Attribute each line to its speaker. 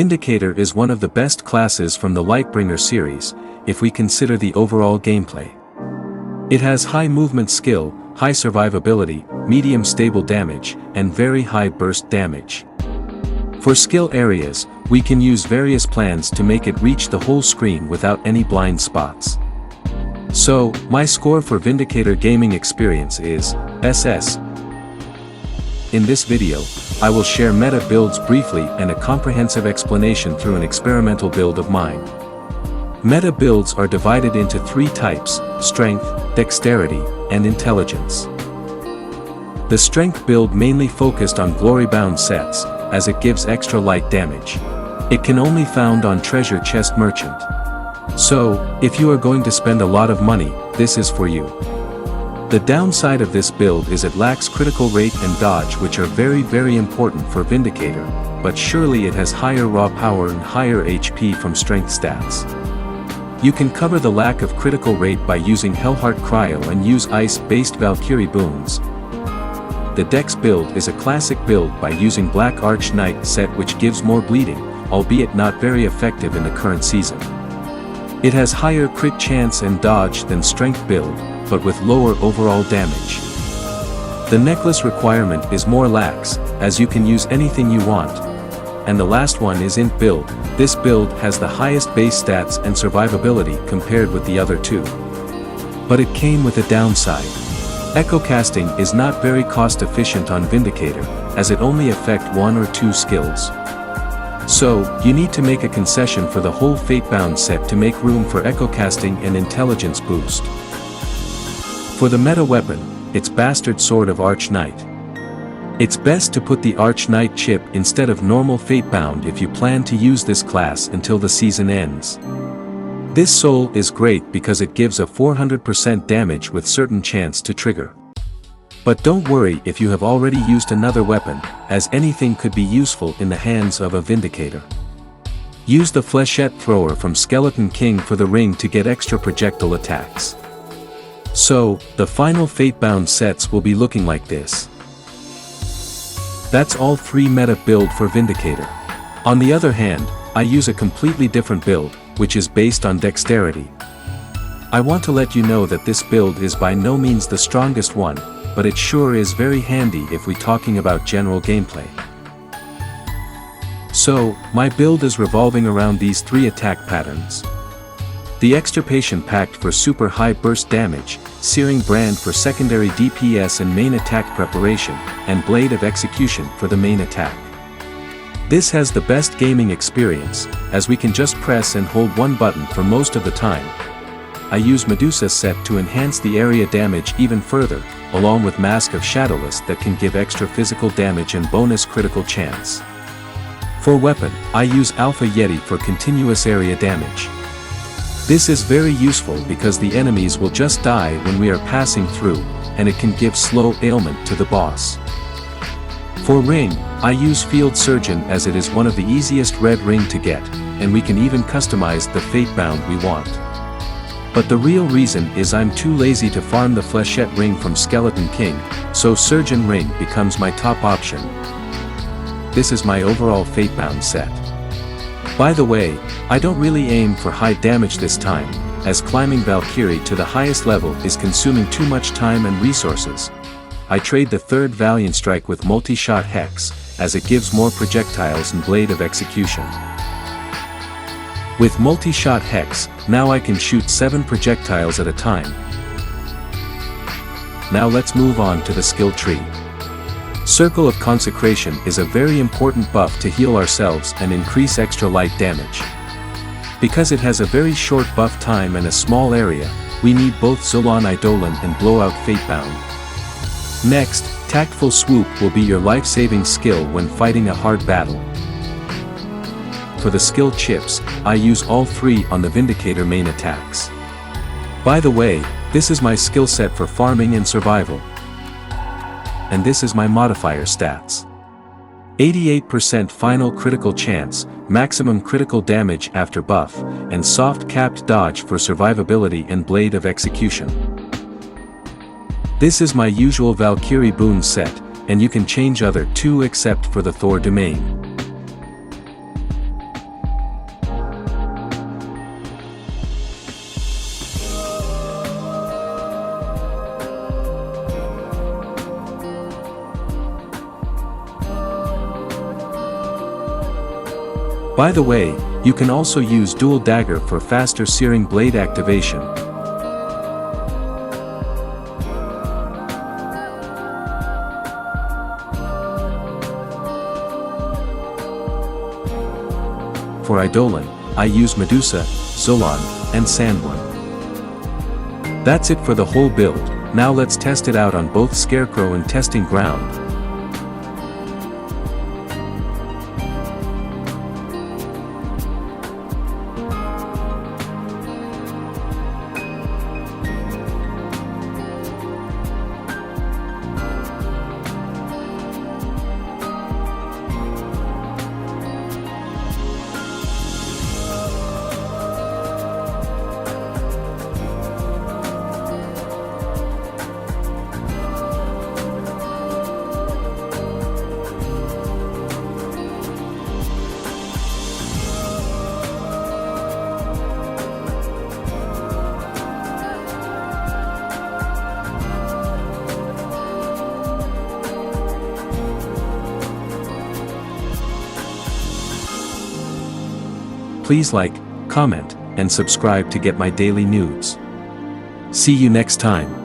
Speaker 1: Vindicator is one of the best classes from the Lightbringer series, if we consider the overall gameplay. It has high movement skill, high survivability, medium stable damage, and very high burst damage. For skill areas, we can use various plans to make it reach the whole screen without any blind spots. So, my score for Vindicator gaming experience is SS. In this video, I will share meta builds briefly and a comprehensive explanation through an experimental build of mine. Meta builds are divided into three types: strength, dexterity, and intelligence. The strength build mainly focused on glory-bound sets, as it gives extra light damage. It can only found on treasure chest merchant. So, if you are going to spend a lot of money, this is for you. The downside of this build is it lacks critical rate and dodge, which are very important for Vindicator, but surely it has higher raw power and higher HP from strength stats. You can cover the lack of critical rate by using Hellheart Cryo and use ice-based Valkyrie boons. The Dex build is a classic build by using Black Arch Knight set, which gives more bleeding, albeit not very effective in the current season. It has higher crit chance and dodge than strength build, but with lower overall damage. The necklace requirement is more lax, as you can use anything you want. And the last one is int build. This build has the highest base stats and survivability compared with the other two. But it came with a downside. Echo casting is not very cost efficient on Vindicator, as it only affect one or two skills. So, you need to make a concession for the whole Fatebound set to make room for echo casting and intelligence boost. For the meta weapon, it's Bastard Sword of Arch Knight. It's best to put the Arch Knight chip instead of normal Fatebound if you plan to use this class until the season ends. This soul is great because it gives a 400% damage with certain chance to trigger. But don't worry if you have already used another weapon, as anything could be useful in the hands of a Vindicator. Use the Flechette Thrower from Skeleton King for the ring to get extra projectile attacks. So, the final Fatebound sets will be looking like this. That's all three meta build for Vindicator. On the other hand, I use a completely different build, which is based on dexterity. I want to let you know that this build is by no means the strongest one, but it sure is very handy if we talking about general gameplay. So, my build is revolving around these three attack patterns. The Extirpation Pact for super high burst damage, Searing Brand for secondary DPS and main attack preparation, and Blade of Execution for the main attack. This has the best gaming experience, as we can just press and hold one button for most of the time. I use Medusa set to enhance the area damage even further, along with Mask of Shadowless that can give extra physical damage and bonus critical chance. For weapon, I use Alpha Yeti for continuous area damage. This is very useful because the enemies will just die when we are passing through, and it can give slow ailment to the boss. For ring, I use Field Surgeon as it is one of the easiest red ring to get, and we can even customize the Fatebound we want. But the real reason is I'm too lazy to farm the Flechette ring from Skeleton King, so Surgeon ring becomes my top option. This is my overall Fatebound set. By the way, I don't really aim for high damage this time, as climbing Valkyrie to the highest level is consuming too much time and resources. I trade the third Valiant Strike with Multi-Shot Hex, as it gives more projectiles and Blade of Execution. With Multi-Shot Hex, now I can shoot 7 projectiles at a time. Now let's move on to the skill tree. Circle of Consecration is a very important buff to heal ourselves and increase extra light damage. Because it has a very short buff time and a small area, we need both Zulon Eidolon and Blowout Fatebound. Next, Tactful Swoop will be your life-saving skill when fighting a hard battle. For the skill chips, I use all three on the Vindicator main attacks. By the way, this is my skill set for farming and survival. And this is my modifier stats. 88% final critical chance, maximum critical damage after buff, and soft capped dodge for survivability and Blade of Execution. This is my usual Valkyrie boon set, and you can change other two except for the Thor domain. By the way, you can also use dual dagger for faster searing blade activation. For Eidolon, I use Medusa, Solon, and Sandworm. That's it for the whole build. Now let's test it out on both Scarecrow and Testing Ground. Please like, comment, and subscribe to get my daily news. See you next time.